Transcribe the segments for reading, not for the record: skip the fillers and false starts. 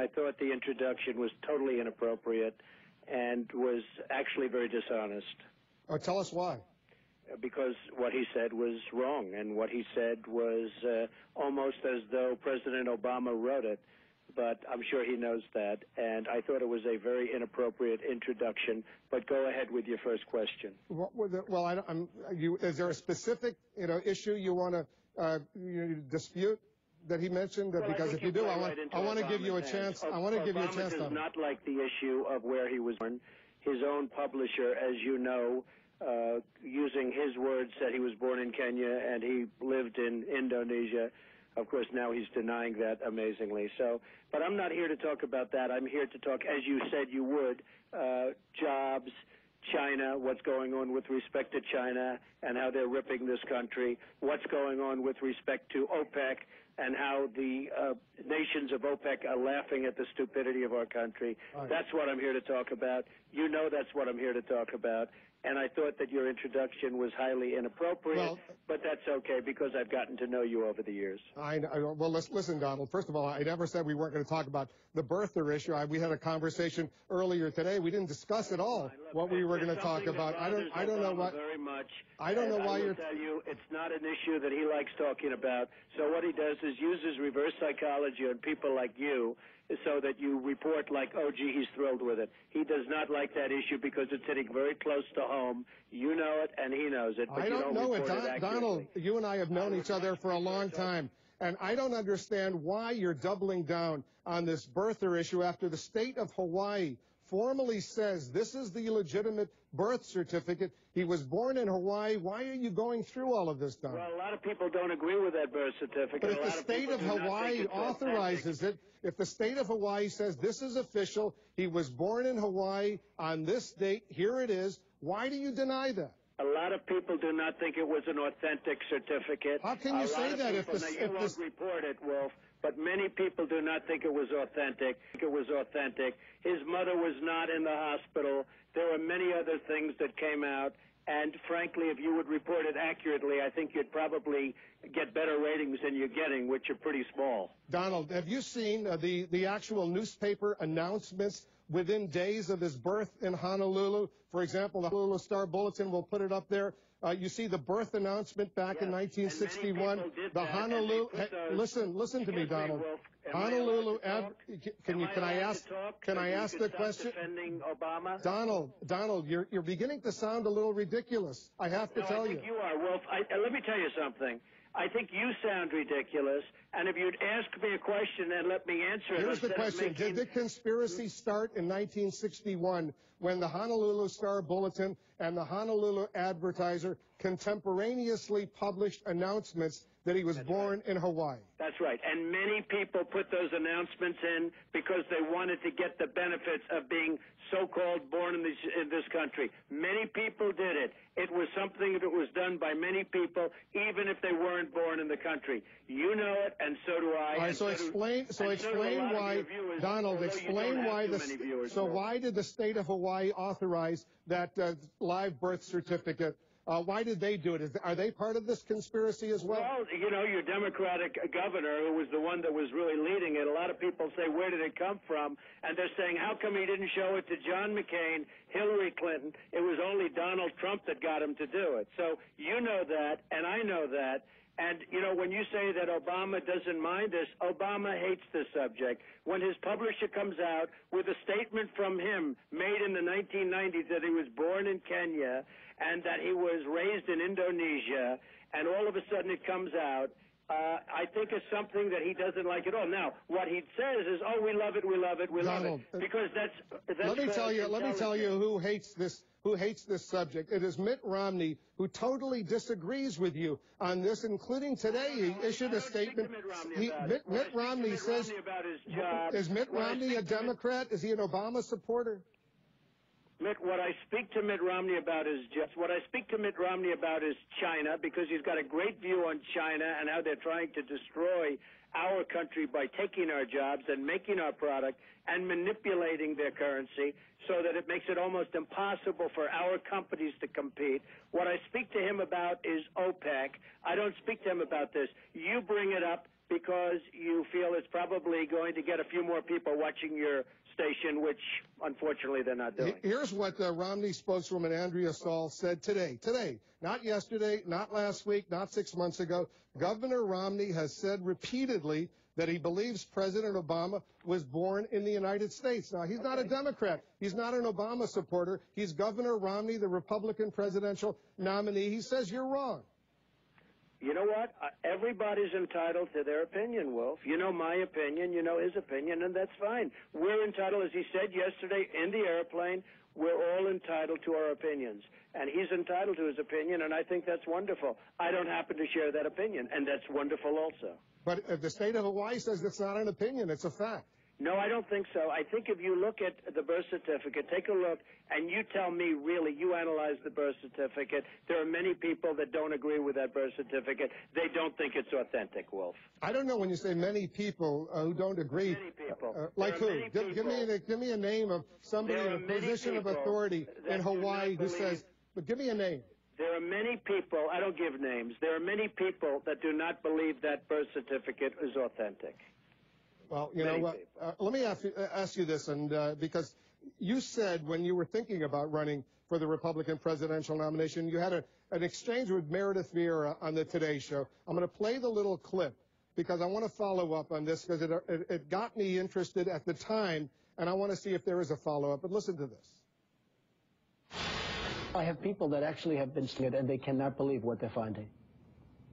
I thought the introduction was totally inappropriate and was actually very dishonest. Oh, tell us why. Because what he said was wrong, and what he said was almost as though President Obama wrote it. But I'm sure he knows that, and I thought it was a very inappropriate introduction. But go ahead with your first question. Is there a specific, issue you want to dispute that he mentioned? Well, because if you do, I want to give you a chance. I want to give you a chance. Obama does not like the issue of where he was born. His own publisher, as you know, using his words, said he was born in Kenya and he lived in Indonesia. Of course, now he's denying that amazingly. So, but I'm not here to talk about that. I'm here to talk, as you said you would, jobs, China, what's going on with respect to China and how they're ripping this country, what's going on with respect to OPEC and how the nations of OPEC are laughing at the stupidity of our country. Right. That's what I'm here to talk about. You know that's what I'm here to talk about. And I thought that your introduction was highly inappropriate, but that's okay because I've gotten to know you over the years. Well, listen, Donald. First of all, I never said we weren't going to talk about the birther issue. We had a conversation earlier today. We didn't discuss at all what we were going to talk about. I don't know what. Very much. I don't know why you're. I will tell you, it's not an issue that he likes talking about. So what he does is uses reverse psychology on people like you, so that you report like, oh, gee, he's thrilled with it. He does not like that issue because it's hitting very close to home. You know it, and he knows it. But I don't know it, Donald. You and I have known each other for a long time, and I don't understand why you're doubling down on this birther issue after the state of Hawaii formally says this is the legitimate birth certificate. He was born in Hawaii. Why are you going through all of this, Donald? Well, a lot of people don't agree with that birth certificate. But if the state of Hawaii authorizes it, if the state of Hawaii says this is official, he was born in Hawaii on this date, here it is, why do you deny that? A lot of people do not think it was an authentic certificate. How can you say that if the... Now, you won't report it, Wolf, but many people do not think it was authentic. His mother was not in the hospital. There were many other things that came out. And frankly, if you would report it accurately, I think you'd probably get better ratings than you're getting, which are pretty small. Donald, have you seen the actual newspaper announcements within days of his birth in Honolulu? For example, the Honolulu Star Bulletin will put it up there. You see the birth announced back in 1961. The Honolulu. Listen to me, Donald. Honolulu. Can I ask the question? Defending Obama? Donald, you're beginning to sound a little ridiculous. I have to tell you. I think you are, Wolf. Let me tell you something. I think you sound ridiculous, and if you'd ask me a question and let me answer it. Here's the question. Did the conspiracy start in 1961 when the Honolulu Star Bulletin and the Honolulu Advertiser contemporaneously published announcements that he was born in Hawaii? That's right. And many people put those announcements in because they wanted to get the benefits of being so-called born in this country. Many people did it. It was something that was done by many people, even if they weren't born in the country. You know it, and so do I. All right, so explain why, Donald, explain why why did the state of Hawaii authorize that live birth certificate? Why did they do it? Are they part of this conspiracy as well? Well, you know, your Democratic governor, who was the one that was really leading it, a lot of people say, where did it come from? And they're saying, how come he didn't show it to John McCain, Hillary Clinton? It was only Donald Trump that got him to do it. So you know that, and I know that. And, you know, when you say that Obama doesn't mind this, Obama hates this subject. When his publisher comes out with a statement from him made in the 1990s that he was born in Kenya and that he was raised in Indonesia, and all of a sudden it comes out, I think it's something that he doesn't like at all. Now, what he says is, oh, we love it, we love it, we love it. Because that's let me tell you who hates this subject. It is Mitt Romney, who totally disagrees with you on this, including today. He issued a statement. Mitt Romney says, is Mitt Romney a Democrat? Is he an Obama supporter? What I speak to Mitt Romney about is China, because he's got a great view on China and how they're trying to destroy our country by taking our jobs and making our product and manipulating their currency so that it makes it almost impossible for our companies to compete. What I speak to him about is OPEC. I don't speak to him about this. You bring it up. because you feel it's probably going to get a few more people watching your station, which unfortunately they're not doing. Here's what Romney spokeswoman Andrea Saul said today, not yesterday, not last week, not 6 months ago. Governor Romney has said repeatedly that he believes President Obama was born in the United States. Now, he's not a Democrat. He's not an Obama supporter. He's Governor Romney, the Republican presidential nominee. He says you're wrong. You know what? Everybody's entitled to their opinion, Wolf. You know my opinion, you know his opinion, and that's fine. We're entitled, as he said yesterday in the airplane, we're all entitled to our opinions. And he's entitled to his opinion, and I think that's wonderful. I don't happen to share that opinion, and that's wonderful also. But the state of Hawaii says it's not an opinion, it's a fact. No, I don't think so. I think if you look at the birth certificate, take a look, and you tell me, really, you analyze the birth certificate. There are many people that don't agree with that birth certificate. They don't think it's authentic, Wolf. I don't know when you say many people who don't agree. Many people. Like who? Give me a name of somebody in a position of authority in Hawaii who says, but give me a name. There are many people, I don't give names, there are many people that do not believe that birth certificate is authentic. Well, you know what? Let me ask you this, and because you said when you were thinking about running for the Republican presidential nomination, you had an exchange with Meredith Vieira on the Today Show. I'm going to play the little clip because I want to follow up on this because it got me interested at the time, and I want to see if there is a follow-up. But listen to this. I have people that actually have been scared, and they cannot believe what they're finding.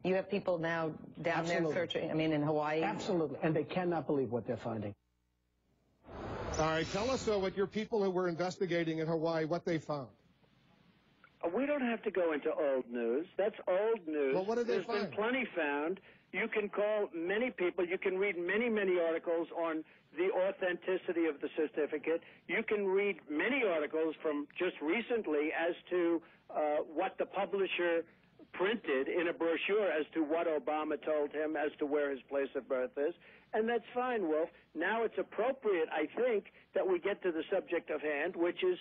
You have people now down Absolutely. there searching, I mean, in Hawaii? Absolutely, and they cannot believe what they're finding. All right, tell us what your people who were investigating in Hawaii, what they found. We don't have to go into old news. That's old news. Well, what did they find? There's been plenty found. You can call many people. You can read many, many articles on the authenticity of the certificate. You can read many articles from just recently as to what the publisher printed in a brochure as to what Obama told him as to where his place of birth is. And that's fine, Wolf. Now it's appropriate, I think, that we get to the subject of hand, which is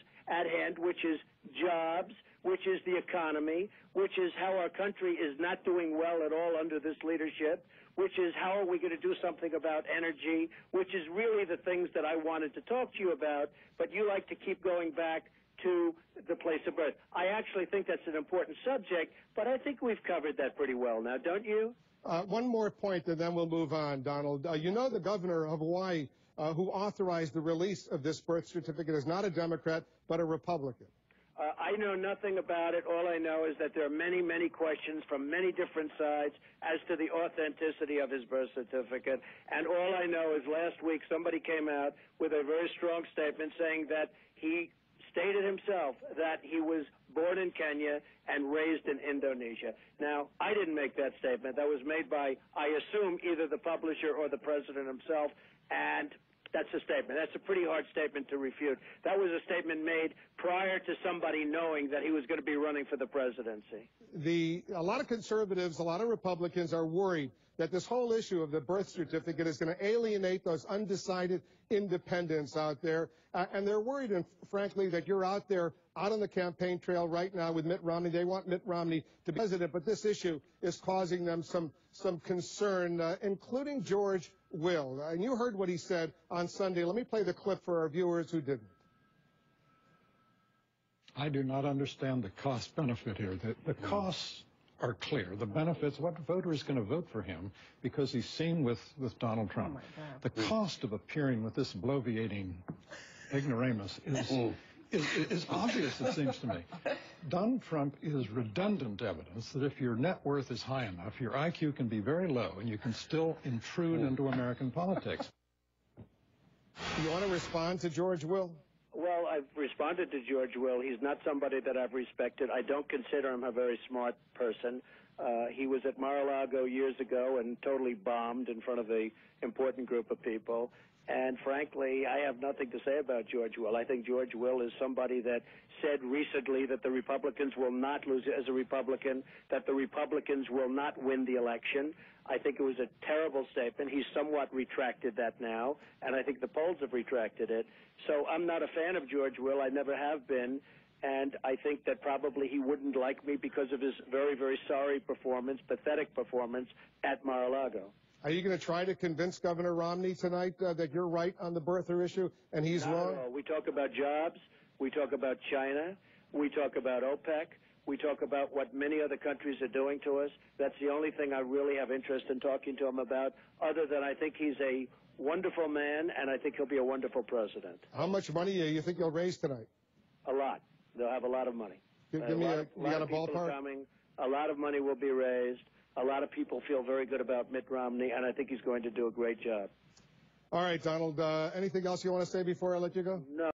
jobs, which is the economy, which is how our country is not doing well at all under this leadership, which is how are we going to do something about energy, which is really the things that I wanted to talk to you about, but you like to keep going back to the place of birth. I actually think that's an important subject, but I think we've covered that pretty well now, don't you? One more point, and then we'll move on, Donald. You know the governor of Hawaii who authorized the release of this birth certificate is not a Democrat, but a Republican. I know nothing about it. All I know is that there are many, many questions from many different sides as to the authenticity of his birth certificate. And all I know is last week somebody came out with a very strong statement saying that he stated himself that he was born in Kenya and raised in Indonesia. Now, I didn't make that statement. That was made by, I assume, either the publisher or the president himself, and that's a statement. That's a pretty hard statement to refute. That was a statement made prior to somebody knowing that he was going to be running for the presidency. A lot of conservatives, a lot of Republicans are worried that this whole issue of the birth certificate is going to alienate those undecided independents out there. And they're worried, and frankly, that you're out there, out on the campaign trail right now with Mitt Romney. They want Mitt Romney to be president, but this issue is causing them some concern, including George Will. And you heard what he said on Sunday. Let me play the clip for our viewers who didn't. I do not understand the cost-benefit here. The costs are clear. The benefits, what voter is going to vote for him because he's seen with Donald Trump. The cost of appearing with this bloviating ignoramus is obvious, it seems to me. Donald Trump is redundant evidence that if your net worth is high enough, your IQ can be very low and you can still intrude into American politics. You want to respond to George Will? Well, I've responded to George Will. He's not somebody that I've respected. I don't consider him a very smart person. He was at Mar-a-Lago years ago and totally bombed in front of an important group of people. And frankly, I have nothing to say about George Will. I think George Will is somebody that said recently that the Republicans will not lose as a Republican, that the Republicans will not win the election. I think it was a terrible statement. He's somewhat retracted that now, and I think the polls have retracted it. So I'm not a fan of George Will. I never have been. And I think that probably he wouldn't like me because of his very, very sorry performance, pathetic performance at Mar-a-Lago. Are you going to try to convince Governor Romney tonight that you're right on the birther issue and he's Not wrong? at all. We talk about jobs. We talk about China. We talk about OPEC. We talk about what many other countries are doing to us. That's the only thing I really have interest in talking to him about, other than I think he's a wonderful man, and I think he'll be a wonderful president. How much money do you think you'll raise tonight? A lot. They'll have a lot of money. Give me you got a people ballpark? are coming. A lot of money will be raised. A lot of people feel very good about Mitt Romney, and I think he's going to do a great job. All right, Donald, anything else you want to say before I let you go? No.